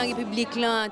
République là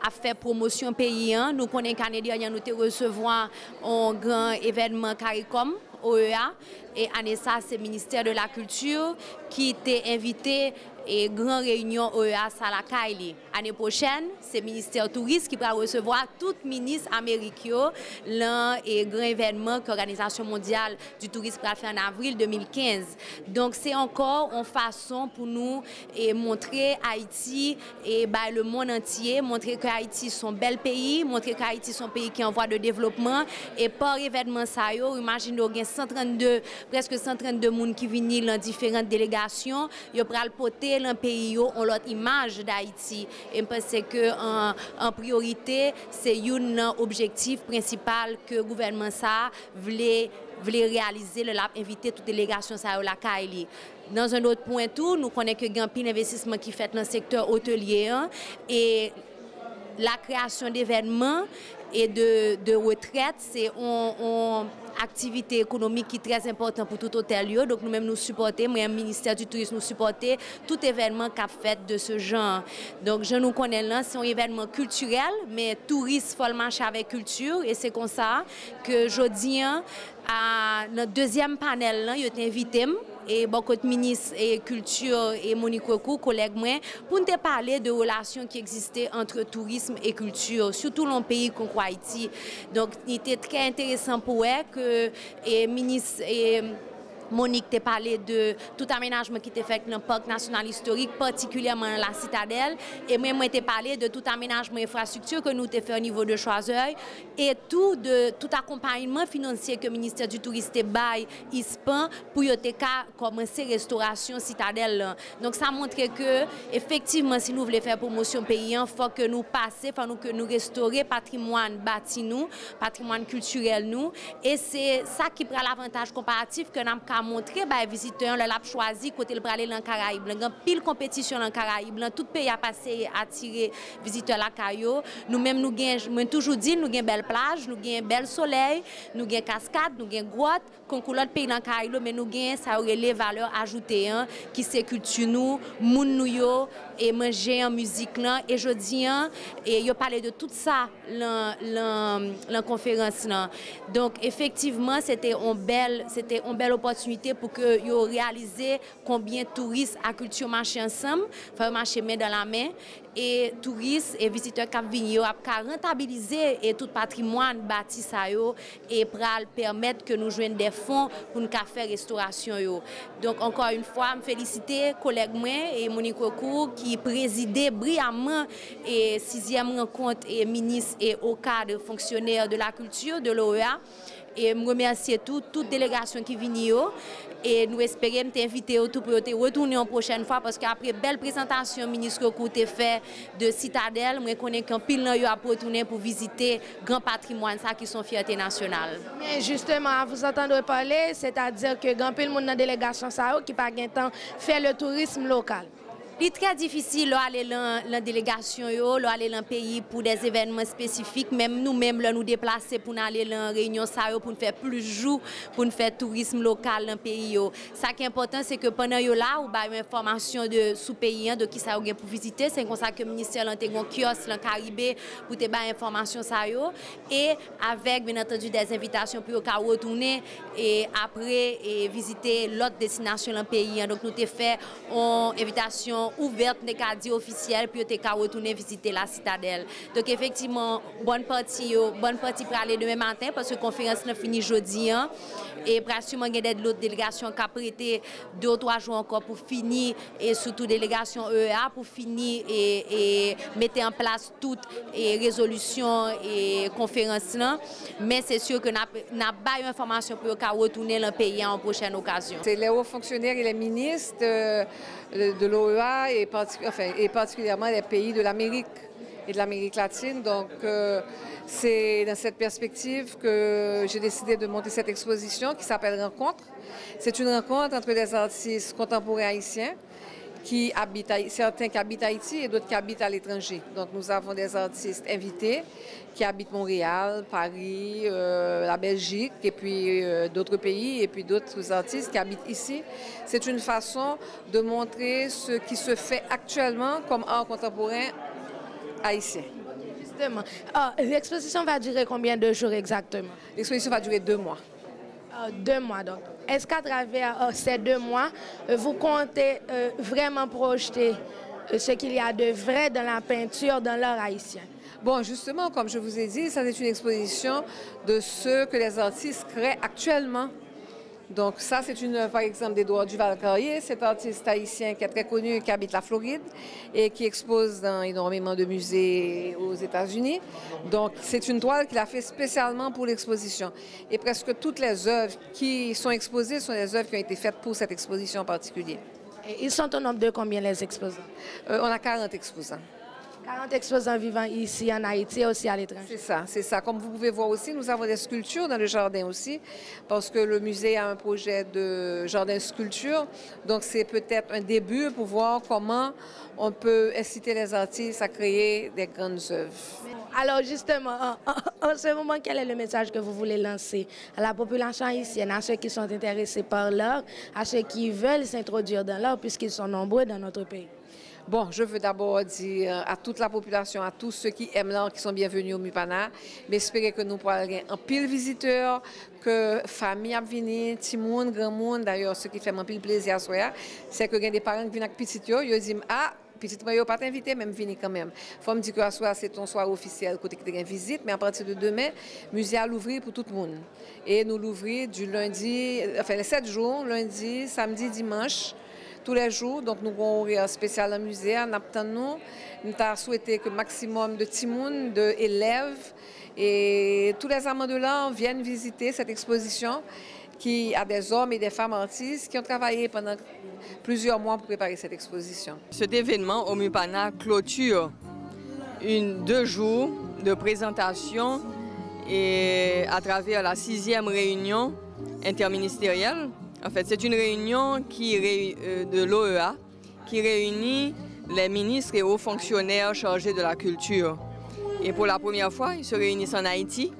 a fait promotion pays. Nous connaissons qu'année dernière, nous avons recevoir un grand événement CARICOM, OEA, et année ça, c'est le ministère de la Culture qui était invité et grande réunion OEA à la Kaili. Année prochaine, c'est le ministère Tourisme qui va recevoir tout ministre américain l'un et grand événement que l'Organisation mondiale du tourisme va faire en avril 2015. Donc c'est encore une façon pour nous et montrer Haïti et le monde entier, montrer que Haïti est un bel pays, montrer que Haïti est un pays qui est en voie de développement et par événement ça yo, imaginez qu'il y a 132 presque 132 personnes qui viennent dans différentes délégations, yo pral porter dans pays yo on l'autre image d'Haïti et je pense que en priorité c'est un objectif principal que le gouvernement ça voulait réaliser le l'a inviter toute délégation ça au la Kaili. Dans un autre point tout, nous connaissons que Gampil investissement qui fait dans le secteur hôtelier et la création d'événements et de retraite, c'est une activité économique qui est très importante pour tout hôtel. Donc nous-mêmes nous supportons, le ministère du Tourisme nous supporter tout événement qu'a fait de ce genre. Donc je nous connais là, c'est un événement culturel, mais touriste faut marcher avec culture et c'est comme ça que jeudi à notre deuxième panel là, il été invité et beaucoup de ministres et culture et Monique Recou, collègue moi, pour nous parler de relations qui existaient entre tourisme et culture, surtout dans le pays comme Haïti. Donc, il était très intéressant pour eux que les ministres et Monique t'a parlé de tout aménagement qui était fait dans le parc national historique, particulièrement la citadelle. Et moi, j'ai parlé de tout aménagement infrastructure que nous avons fait au niveau de Choiseul et tout accompagnement financier que le ministère du Tourisme a bail ISPAN pour commencer la restauration citadelle. Donc ça montre que effectivement, si nous voulons faire promotion pays, il faut que nous passions, que nous restaurions patrimoine bâti nous, patrimoine culturel nous. Et c'est ça qui prend l'avantage comparatif que nous avons montrer aux visiteurs, le lab choisi côté le aller dans les Caraïbes. Il y a pile compétition dans les Caraïbes. Tout pays a passé à attirer visiteurs la Caillou. Nous-mêmes, nous avons toujours dit, nous avons belle plage, nous avons bel soleil, nous avons cascade, nous avons grotte, comme l'autre pays dans les Caraïbes, mais nous avons ça aurait les valeurs ajoutées, qui c'est culture nous, moun nous yo, et manger en musique là. Et je dis, et yo parlé de tout ça la conférence là. Donc effectivement, c'était une belle opportunité pour que yo réaliser combien de touristes à culture marcher ensemble, faire marcher main dans la main et touristes et visiteurs qui viennent à rentabiliser et tout patrimoine bâti ça yo et pral permettre que nous joignent des fonds pour nous faire restauration yo. Donc encore une fois, me féliciter collègue moi et Monique Recou qui présidait brillamment et 6e rencontre et ministre et au cadre fonctionnaire de la culture de l'OEA. Et je remercie toute délégation qui vient et nous espérons t'inviter pour retourner une prochaine fois parce qu'après belle présentation ministre Recou a fait de Citadelle, je connais qu'un pile a retourner pour visiter grand patrimoine ça qui sont fierté nationale. Mais justement, vous entendez parler, c'est-à-dire que grand pile monde dans délégation ça qui pas gain temps faire le tourisme local. Il est très difficile d'aller dans la délégation, d'aller dans le pays pour des événements spécifiques. Même nous-mêmes, nous déplacer pour aller dans la réunion, pour faire plus de jours, pour faire tourisme local dans le pays. Ce qui est important, c'est que pendant là, vous avez une information de sous-pays, de qui ça vous pour visiter. C'est comme ça que le ministère a un kiosque dans le Caraïbe pour te donner l'information. Et avec, bien entendu, des invitations pour retourner et après visiter l'autre destination dans le pays. Donc, nous avons fait une invitation ouverte des cadres officiels puis te retourner visiter la citadelle. Donc effectivement bonne partie pour aller demain matin parce que la conférence n'a fini jeudi et pratiquement il y a d'autres délégations qui ont prêté 2 ou 3 jours encore pour finir et surtout délégation EEA pour finir et mettre en place toutes les résolutions et conférences là. Mais c'est sûr que n'a pas eu information pour retourner dans le pays en prochaine occasion. C'est les hauts fonctionnaires et les ministres de l'OEA et particulièrement les pays de l'Amérique et de l'Amérique latine. Donc, c'est dans cette perspective que j'ai décidé de monter cette exposition qui s'appelle Rencontre. C'est une rencontre entre des artistes contemporains haïtiens certains qui habitent à Haïti et d'autres qui habitent à l'étranger. Donc nous avons des artistes invités qui habitent Montréal, Paris, la Belgique et puis d'autres pays et puis d'autres artistes qui habitent ici. C'est une façon de montrer ce qui se fait actuellement comme art contemporain haïtien. Justement. L'exposition va durer combien de jours exactement? L'exposition va durer 2 mois. 2 mois donc. Est-ce qu'à travers ces 2 mois, vous comptez vraiment projeter ce qu'il y a de vrai dans la peinture, dans l'art haïtien? Bon, justement, comme je vous ai dit, ça c'est une exposition de ce que les artistes créent actuellement. Donc ça, c'est une œuvre, par exemple, d'Édouard Duval-Carrier, cet artiste haïtien qui est très connu, qui habite la Floride et qui expose dans énormément de musées aux États-Unis. Donc c'est une toile qu'il a fait spécialement pour l'exposition. Et presque toutes les œuvres qui sont exposées sont des œuvres qui ont été faites pour cette exposition en particulier. Et ils sont au nombre de combien les exposants? On a 40 exposants. 40 exposants vivant ici en Haïti et aussi à l'étranger. C'est ça. Comme vous pouvez voir aussi, nous avons des sculptures dans le jardin aussi, parce que le musée a un projet de jardin sculpture. Donc c'est peut-être un début pour voir comment on peut inciter les artistes à créer des grandes œuvres. Alors justement, en ce moment, quel est le message que vous voulez lancer à la population haïtienne, à ceux qui sont intéressés par l'art, à ceux qui veulent s'introduire dans l'art, puisqu'ils sont nombreux dans notre pays? Bon, je veux d'abord dire à toute la population, à tous ceux qui aiment l'art, qui sont bienvenus au MUPANA, mais espérer que nous pourrons avoir un pile visiteurs, que famille a venir, petit monde, grand monde. D'ailleurs, ce qui fait un pile plaisir à soi, c'est que des parents qui viennent avec petit yo, ils disent ah, petit moi yo pas t'inviter, même venir quand même. Faut me dire que soir c'est ton soir officiel côté qui une visite, mais à partir de demain, le musée a l'ouvrir pour tout le monde. Et nous l'ouvrir du lundi, enfin les 7 jours, lundi, samedi, dimanche. Tous les jours, donc nous avons un horaire spécial dans le musée. Nous avons souhaité que le maximum de timounes, d'élèves et tous les amants de l'art viennent visiter cette exposition qui a des hommes et des femmes artistes qui ont travaillé pendant plusieurs mois pour préparer cette exposition. Cet événement au MUPANA clôture 2 jours de présentation et à travers la 6e réunion interministérielle. En fait, c'est une réunion de l'OEA qui réunit les ministres et hauts fonctionnaires chargés de la culture. Et pour la première fois, ils se réunissent en Haïti.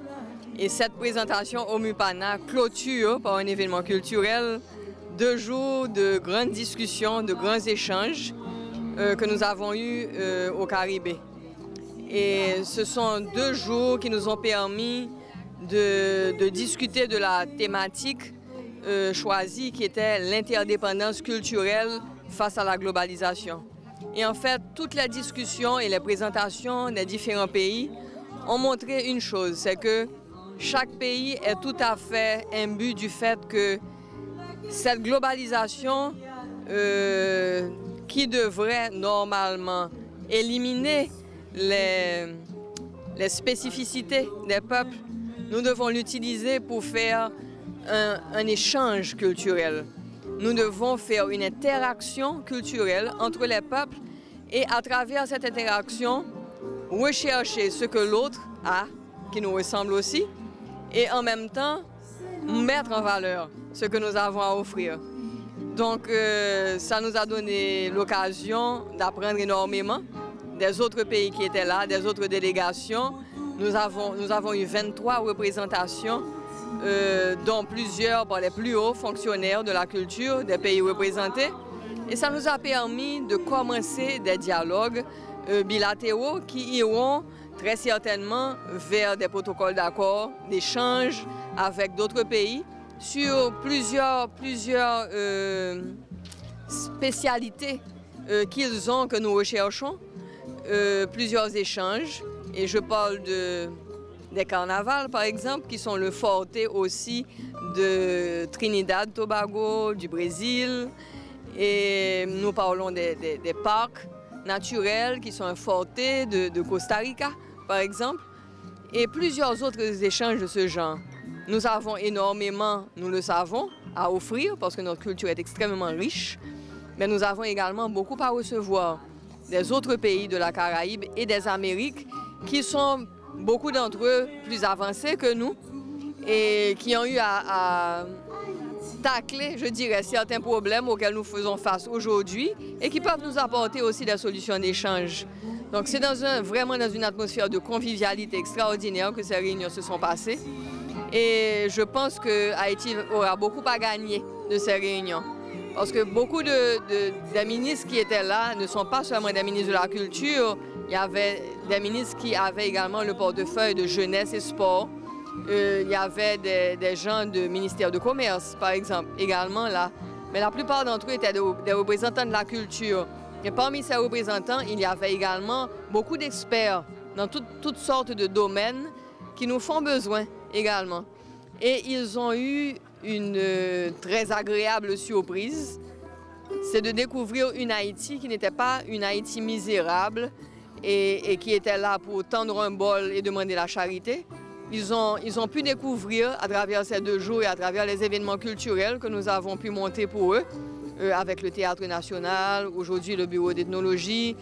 Et cette présentation au MUPANA clôture par un événement culturel 2 jours de grandes discussions, de grands échanges que nous avons eus au Caribé. Et ce sont 2 jours qui nous ont permis de discuter de la thématique choisi qui était l'interdépendance culturelle face à la globalisation. Et en fait, toutes les discussions et les présentations des différents pays ont montré une chose, c'est que chaque pays est tout à fait imbu du fait que cette globalisation qui devrait normalement éliminer les spécificités des peuples, nous devons l'utiliser pour faire un échange culturel. Nous devons faire une interaction culturelle entre les peuples et à travers cette interaction, rechercher ce que l'autre a, qui nous ressemble aussi, et en même temps, mettre en valeur ce que nous avons à offrir. Donc, ça nous a donné l'occasion d'apprendre énormément des autres pays qui étaient là, des autres délégations. Nous avons eu 23 représentations dont plusieurs par les plus hauts fonctionnaires de la culture des pays représentés. Et ça nous a permis de commencer des dialogues bilatéraux qui iront très certainement vers des protocoles d'accord, d'échanges avec d'autres pays sur plusieurs spécialités qu'ils ont, que nous recherchons, plusieurs échanges. Et je parle des carnavals, par exemple, qui sont le forte aussi de Trinidad, Tobago, du Brésil. Et nous parlons des parcs naturels qui sont un forte de Costa Rica, par exemple. Et plusieurs autres échanges de ce genre. Nous avons énormément, nous le savons, à offrir parce que notre culture est extrêmement riche. Mais nous avons également beaucoup à recevoir des autres pays de la Caraïbe et des Amériques qui sont beaucoup d'entre eux plus avancés que nous et qui ont eu à tacler, je dirais, certains problèmes auxquels nous faisons face aujourd'hui et qui peuvent nous apporter aussi des solutions d'échange. Donc c'est vraiment dans une atmosphère de convivialité extraordinaire que ces réunions se sont passées. Et je pense que Haïti aura beaucoup à gagner de ces réunions. Parce que beaucoup des ministres qui étaient là ne sont pas seulement des ministres de la culture, il y avait des ministres qui avaient également le portefeuille de jeunesse et sport. Il y avait des gens du ministère du Commerce, par exemple, également là. Mais la plupart d'entre eux étaient des représentants de la culture. Et parmi ces représentants, il y avait également beaucoup d'experts dans toutes sortes de domaines qui nous font besoin également. Et ils ont eu une très agréable surprise, c'est de découvrir une Haïti qui n'était pas une Haïti misérable et qui était là pour tendre un bol et demander la charité. Ils ont pu découvrir à travers ces 2 jours et à travers les événements culturels que nous avons pu monter pour eux, avec le Théâtre National, aujourd'hui le Bureau d'Ethnologie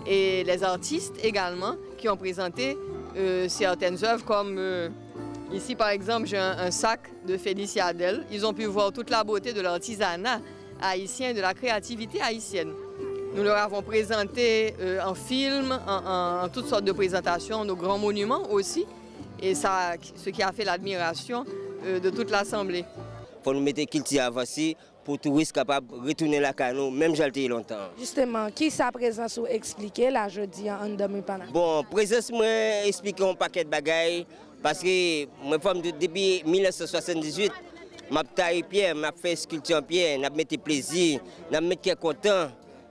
et les artistes également qui ont présenté certaines œuvres comme ici par exemple j'ai un sac de Félicia Adel. Ils ont pu voir toute la beauté de l'artisanat haïtien, de la créativité haïtienne. Nous leur avons présenté en film, en toutes sortes de présentations, nos grands monuments aussi. Et ça, ce qui a fait l'admiration de toute l'Assemblée. Il faut nous mettre culture avancée pour les touristes capables de retourner la cano, même j'ai été longtemps. Justement, qui sa présence ou expliquer là jeudi en Ndamipana? Bon, présence, moi, expliquer un paquet de bagailles parce que moi, depuis 1978, je suis taillé pierre, je fait sculpture en pierre, je mis plaisir, je mis content,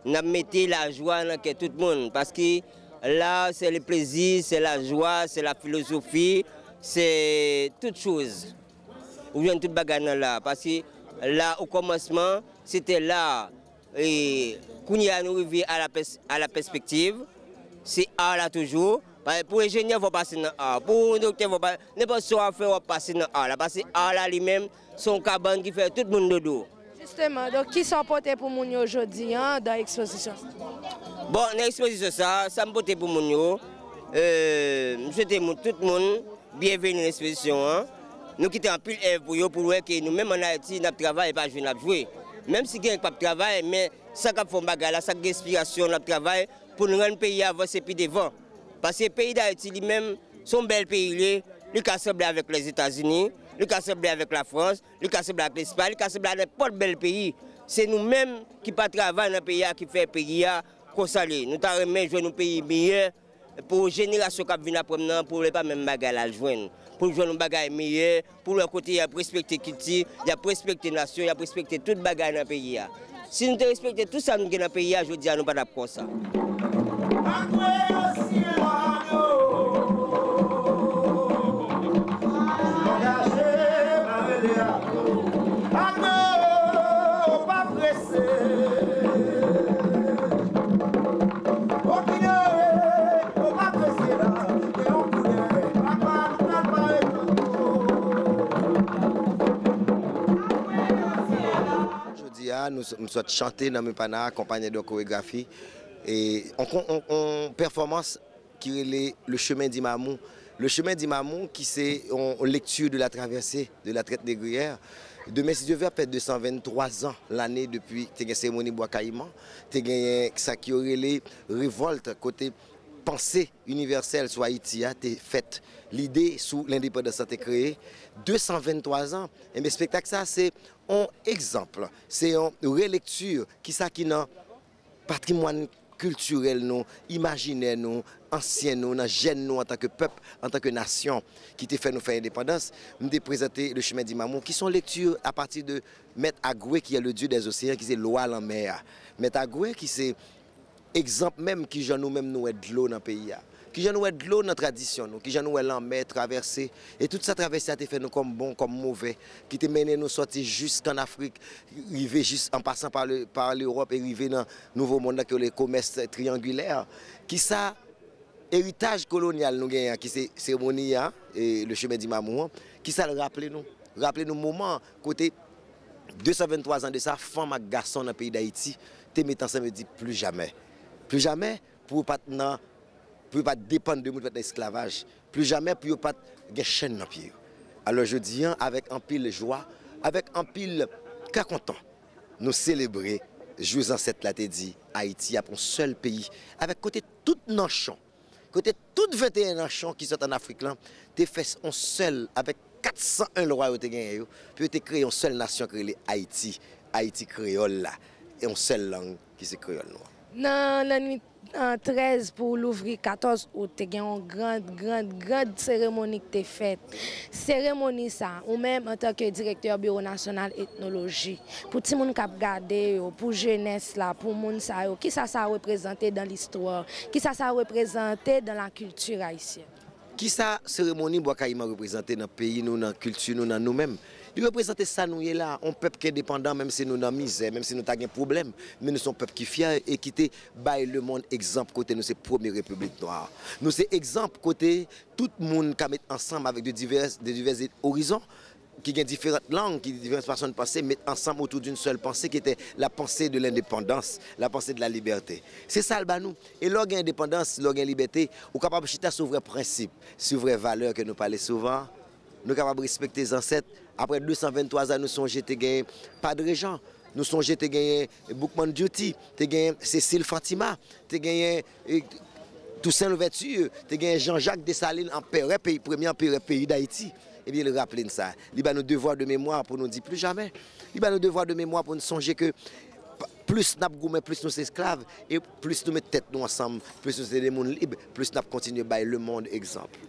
je mis la joie dans tout le monde parce que là, c'est le plaisir, c'est la joie, c'est la philosophie, c'est toute chose. Ou bien toute bagarre là. Parce que là, au commencement, c'était là. Et quand nous arrivons à la perspective, c'est A là toujours. Pour l'ingénieur, il faut passer dans A. Pour le docteur, il faut passer n'importe quoi faire, il faut passer dans A. Parce que A là lui-même, son cabane qui fait tout le monde de dos. Justement, donc qui sont portés pour nous aujourd'hui dans l'exposition? Bon, dans l'exposition, ça me porte pour nous. Je souhaite tout le monde bienvenue à l'exposition. Nous quittons un pile pour voir que nous-mêmes en Haïti, nous travaillons et pas jouer. Même si nous n'avons pas de travail, mais ça qui fait bagarre, ça qui inspiration, nous travaillons pour nous rendre le pays avancer plus devant. Parce que le pays d'Haïti lui-même, son bel pays, il est assemblé avec les États-Unis, il est assemblé avec la France, il est assemblé avec l'Espagne, il est assemblé avec n'importe quel pays. C'est nous-mêmes qui ne travaillons dans le pays qui fait le pays consolé. Nous avons joué nos pays meilleurs pour les générations qui viennent après nous, pour ne pas même bagarre à joindre. Pour jouer nos bagages meilleurs, pour le côté, il y a respecter la culture, il y a respecter la nation, il y a respecter toute bagaille dans le pays. Si nous respectons tout ça dans le pays, je dis à nous pas d'apprendre ça. Nous sommes chantés dans mes panas, accompagnés de chorégraphie. Et on performance qui est le chemin d'Imamou. Le chemin d'Imamou qui c'est en lecture de la traversée de la traite des Gruyères. Demain, si Dieu veut, après 223 ans, l'année depuis la cérémonie Bois Caïman, ça qui aurait les révoltes côté pensée universelle sur Haïti a été faite. L'idée sous l'indépendance a été créée. 223 ans. Et le spectacle, ça, c'est un exemple. C'est une relecture qui est dans le patrimoine culturel, nous, imaginaire, nous, ancien, nous, dans gène, nous, en tant que peuple, en tant que nation, qui t'a fait nous faire indépendance. Nous avons présenté le chemin d'Imamou, qui sont lectures à partir de Maître Agoué, qui est le dieu des océans, qui est l'oal en mer. Maître Agoué, qui c'est exemple même qui j'en nous-mêmes nous est de l'eau dans le pays. Qui j'en nous est de l'eau dans la tradition, qui j'en nous est l'en traversée. Et toute cette traversée a été fait nous comme bon, comme mauvais, qui t'a mené nous sortir jusqu'en Afrique, arriver juste en passant par l'Europe et arriver dans le nouveau monde qui est le commerce triangulaire. Qui ça, héritage colonial nous gagnons, qui c'est cérémonie et le chemin d'Imamou, qui ça le rappelez-nous moment côté 223 ans de ça, femme et garçon dans le pays d'Haïti, te mettent ensemble et dit plus jamais. Plus jamais pour pas dépendre de l'esclavage. Plus jamais pour pas de chaîne dans pied. Alors je dis avec un pile joie, avec un pile très content. Nous célébrer, jours ancêtres là, dit, Haïti a un seul pays, avec côté tout nations, côté toutes 21 nations qui sont en Afrique là, tu fait un seul, avec 401 royautés gagné, puis tu créé une seule nation qui est Haïti, Haïti créole là, et une seule langue qui c'est créole noir. Dans la nuit 13 pour l'ouvrir 14 août, il y a une grande cérémonie qui est faite. Cérémonie ça, ou même en tant que directeur Bureau national ethnologie, pour tout le monde qui a regardé, pour jeunesse là, pour monde ça, qui ça a représenté dans l'histoire, qui ça a représenté dans la culture haïtienne. Qui ça cérémonie doit représenter dans le pays, nous, dans la culture, nous, dans nous-mêmes. Il représente ça, nous là, un peuple qui est dépendant, même si nous sommes dans la misère, même si nous avons des problèmes, mais nous sommes un peuple qui est fier et qui baille le monde exemple côté nous, c'est la première République noire. Nous, c'est exemple côté tout le monde qui met ensemble avec de divers horizons, qui ont différentes langues, qui ont différentes façons de penser, mettent ensemble autour d'une seule pensée qui était la pensée de l'indépendance, la pensée de la liberté. C'est ça le nous. Et lorsqu'il y a indépendance, lorsqu'il y a liberté, on est capable de chiter sur vrais principes, sur vraies valeurs que nous parlons souvent. Nous sommes capables de respecter les ancêtres. Après 223 ans, nous sommes gagné Padre Jean, nous sommes gagné Boukman Dioti, nous gagné Cécile Fatima, nous gagné Toussaint Louverture, nous gagné Jean-Jacques Dessalines, premier empereur pays d'Haïti. Eh bien, le rappeler ça. Il a nos devoirs de mémoire pour nous dire plus jamais. Il a nos devoirs de mémoire pour nous songer que plus nous avons plus nous sommes esclaves et plus nous mettons tête nous ensemble, plus nous sommes des gens libres, plus nous continuons à bailler le monde exemple.